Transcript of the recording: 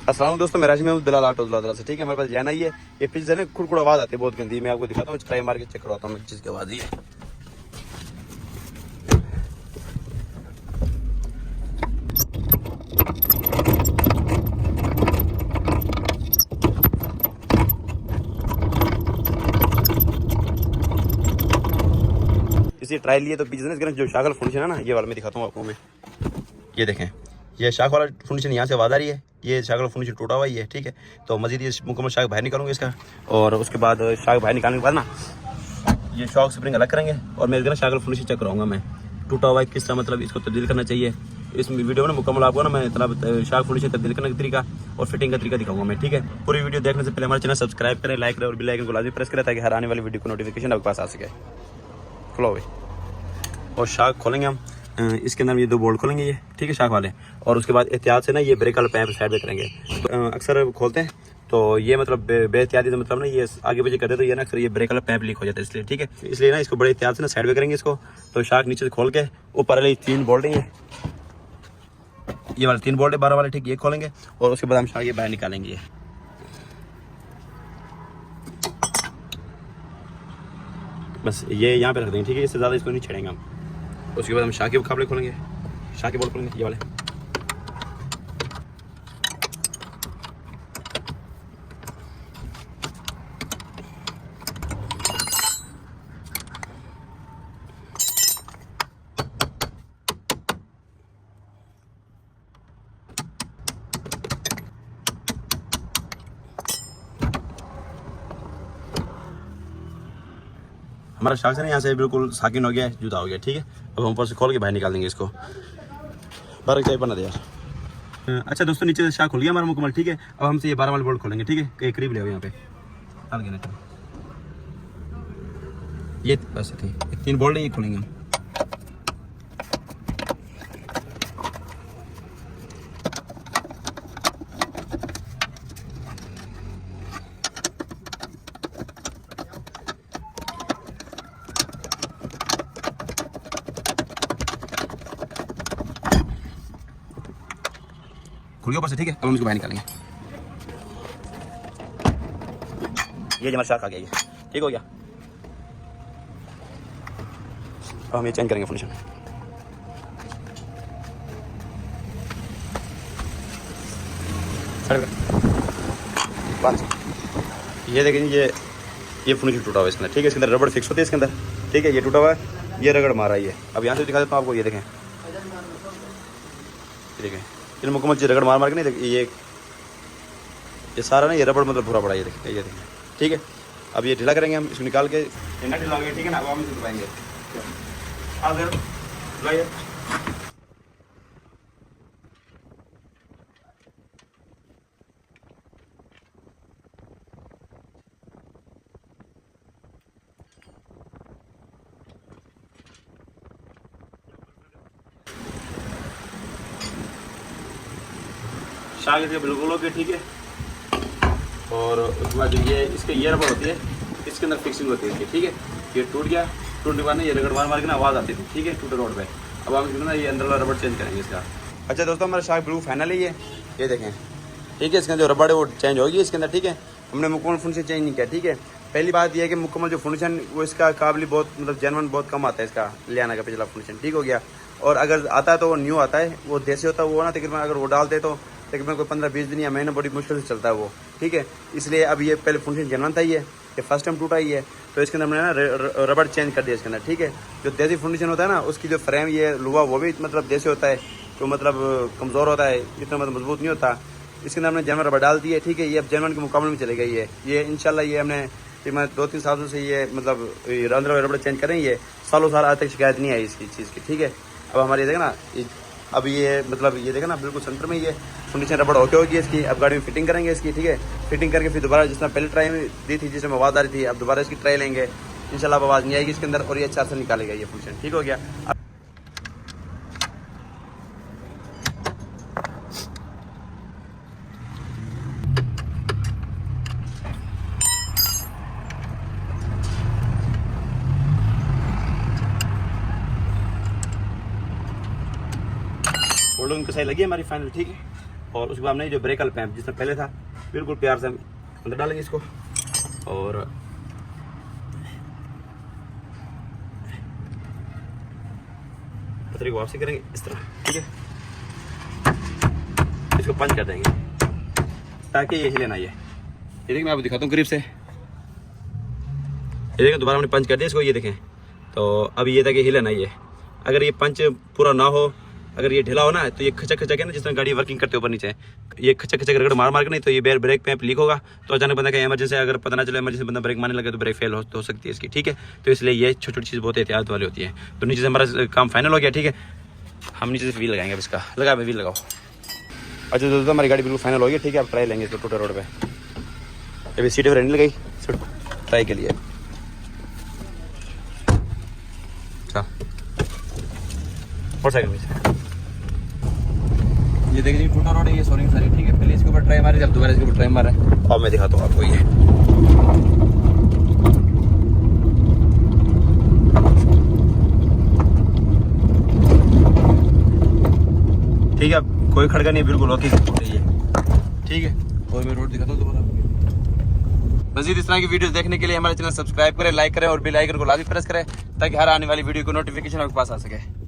अस्सलाम दोस्तों, मेरा मैं बिलाल ऑटो से। ठीक है, हमारे पास जाना ही है। ये पीछे से ना कुड़कुड़ आवाज आती है बहुत गंदी। मैं आपको दिखाता हूँ, ट्राई मार के चेक करवाता हूँ चीज की आवाज ही है। इसी ट्राई लिए तो पीछे से ना जो शागल फंक्शन है ना, ये वाला मैं दिखाता हूँ आपको। मैं ये देखें, ये शाख वाला फंक्शन यहाँ से आवाज आ रही है। ये शाख वाला फंक्शन टूटा हुआ ही है। ठीक है, तो मजीद ये मुकम्मल शाख बाहर निकालूंगा इसका, और उसके बाद शाख बाहर निकालने के बाद ना ये शॉक स्प्रिंग अलग करेंगे और मैं इसका शाख वाला फंक्शन चेक कराऊंगा। मैं टूटा हुआ है किस तरह मतलब इसको तब्दील करना चाहिए। इस वीडियो में ना मुकम्मल आपको ना मैं इतना शाख फंक्शन तब्दील करने का तरीका और फिटिंग का तरीका दिखाऊंगा मैं। ठीक है, पूरी वीडियो देखने से पहले हमारे चैनल सब्सक्राइब करें, लाइक करें और बेल आइकन को लाजमी प्रेस करें ताकि हर आने वाली वीडियो को नोटिफिकेशन आपके पास आ सके। खुला हुआ और शाख खोलेंगे हम। इसके अंदर ये 2 बोल्ट खोलेंगे ये, ठीक है, शाख वाले। और उसके बाद एहतियात से ना ये ब्रेक वाला पैप साइड में करेंगे। तो अक्सर खोलते हैं तो ये मतलब बेहतियाती से मतलब ना ये आगे पीछे करते तो ये ना अक्सर ये ब्रेक वाला पैप लीक हो जाता है। इसलिए ठीक है, इसलिए ना इसको बड़े एहतियात से ना साइड में करेंगे इसको। तो शाख नीचे से खोल के ऊपर वाले 3 बोल्ट हैं, ये वाले 3 बोल्ट है 12 वाले, ठीक, ये खोलेंगे और उसके बाद हम शाख ये बाहर निकालेंगे। ये बस ये यहाँ पे रख देंगे, ठीक है, इससे ज़्यादा इसको नहीं छेड़ेंगे हम। उसके बाद हम शाह के मुकाबले खोलेंगे, शाह के बोल्ट खोलेंगे ये वाले। हमारा शाख से ना यहाँ से बिल्कुल साकिन हो गया है, जुदा हो गया। ठीक है, अब हम ऊपर से खोल के बाहर निकाल देंगे इसको। बारह चाय बना दे यार। अच्छा दोस्तों, नीचे से शाख खुल गया हमारा मुकम्मल। ठीक है, अब हमसे ये 12 वाले बोल्ट खोलेंगे। ठीक है, करीब ले आओ यहाँ पे, ये बस थे 3 बोल्ट ये खोलेंगे हम। खुल गया ऊपर से। ठीक है, अब हम इसको बाहर निकालेंगे। ये हमारा शाख आ गया, ये ठीक हो गया। अब हम ये चेंज करेंगे फंक्शन। ये देखें, ये फंक्शन टूटा हुआ है इसके अंदर। ठीक है, इसके अंदर रबड़ फिक्स होती है इसके अंदर। ठीक है, ये टूटा हुआ है, ये रगड़ मारा है ये। अब यहाँ से दिखा देता हूँ आपको, ये देखें, देखें इन मुकम्मल चीज रगड़ मार मार के नहीं, ये सारा ना ये रबड़ मतलब भूरा पड़ा, ये देखें, ये देखें। ठीक है, अब ये ढीला करेंगे हम, इसको निकाल के ढीला ढीला गया। ठीक है ना, अब हम इसको दबाएंगे। शाख इसके बिल्कुल हो गया। ठीक है, और उसके बाद ये इसके ये रबड़ होती है, इसके अंदर फिक्सिंग होती है। ठीक है, ये टूट गया, टूटने के बाद ना ये रगड़ मार मार के ना आवाज़ आती थी। ठीक है, टूटे रोड पे। अब हम इसमें ना ये अंदर वाला रबड़ चेंज करेंगे इसका। अच्छा दोस्तों, हमारा शाख बिल्कुल फाइनल ही है, ये देखें। ठीक है, इसके अंदर जो रबड़ है वो चेंज होगी इसके अंदर। ठीक है, हमने मुकम्मल फंक्शन चेंज नहीं किया। ठीक है, पहली बात यह है कि मुकम्मल जो फंक्शन वो इसका काबिल बहुत मतलब जेनवन बहुत कम आता है इसका, लियाना का पिछला फंक्शन। ठीक हो गया, और अगर आता है तो वो न्यू आता है, वो देसी होता है वो ना तकरीबन अगर वो डालते तो तकरीबन कोई 15-20 दिन या महीने बड़ी मुश्किल से चलता है वो। ठीक है, इसलिए अब ये पहले फंक्शन जेनवन था, ये फर्स्ट टाइम टूटा ही है, तो इसके अंदर हमने ना रबड़ चेंज कर दिया इसके अंदर। ठीक है, जो देसी फंक्शन होता है ना उसकी जो फ्रेम ये लोहा वो भी मतलब देसी होता है, तो मतलब कमज़ोर होता है, इतना मतलब मजबूत नहीं होता। इसके अंदर हमने जेनवन रबड़ डाल दी है। ठीक है, ये अब जेनवन के मुकाबले में चले गई है ये इंशाल्लाह। ये हमने मैं 2-3 सालों से ये मतलब अंदर रबड़ चेंज करें, ये सालों साल आज तक शिकायत नहीं आई इसकी चीज़ की। ठीक है, अब हमारे देखें ना, अब ये मतलब ये देखें ना बिल्कुल सेंटर में ये फंक्शन रबड़ ओके होगी इसकी। अब गाड़ी में फिटिंग करेंगे इसकी। ठीक है, फिटिंग करके फिर दोबारा जिस तरह पहले ट्राई में दी थी जिसमें आवाज़ आ रही थी, अब दोबारा इसकी ट्राई लेंगे इंशाल्लाह। अब आवाज़ नहीं आएगी इसके अंदर और ये अच्छा से निकालेगा ये फंक्शन। ठीक हो गया। होल्डिंग की सही लगी हमारी फाइनल। ठीक है, और उसके बाद हमने जो ब्रेक वाला पैप जिसमें पहले था बिल्कुल प्यार से हम अंदर डालेंगे इसको और पतरे को वापसी करेंगे इस तरह, ठीक है। इसको पंच कर देंगे ताकि ये हिले ना। ये देखिए मैं आपको दिखाता हूँ करीब से, ये देखें दोबारा हमने पंच कर दिया इसको, ये देखें। तो अब ये था कि हिले ना ये, अगर ये पंच पूरा ना हो, अगर ये ढीला हो ना तो ये खचक खचक है ना, जिस तरह गाड़ी वर्किंग करते ऊपर नीचे, ये खचक खचक रगड़ मार मार के नहीं तो ये ब्रेक पैप लीक होगा। तो अचानक बंदा का इमरजेंसी, अगर पता ना चले इमरजेंसी बंदा ब्रेक मारने लगे तो ब्रेक फेल हो सकती है इसकी, ठीक है। तो इसलिए ये छोटी छोटी चीज़ बहुत एहतियात वाली होती है। तो नीचे से हमारा काम फाइनल हो गया, ठीक है। हम नीचे से व्हील लगाएंगे अब इसका, लगा व्हील लगाओ। अच्छा दोस्तों हमारी गाड़ी बिल्कुल फाइनल हो गई, ठीक है। अब ट्राई लेंगे इसको टूटा रोड पे। अभी सीटें पर रहने लगाई ट्राई के लिए। मोटरसाइकिल में ये देखिए टूटा रोड है, ये सोलिंग सारी, ठीक है। पहले इसके ऊपर ट्राई मारे, जब दोबारा इसके ऊपर ट्राई मारे अब मैं दिखाता हूँ आपको ये, ठीक है। अब कोई खड़का नहीं, बिल्कुल ओके है ये, ठीक है। और मैं रोड दिखाता हूँ दोबारा। मज़ीद इस तरह की वीडियोस देखने के लिए हमारे चैनल सब्सक्राइब करें, लाइक करें और बेल आइकन को लाजमी प्रेस करें ताकि हर आने वाली वीडियो को नोटिफिकेशन आपके पास आ सके।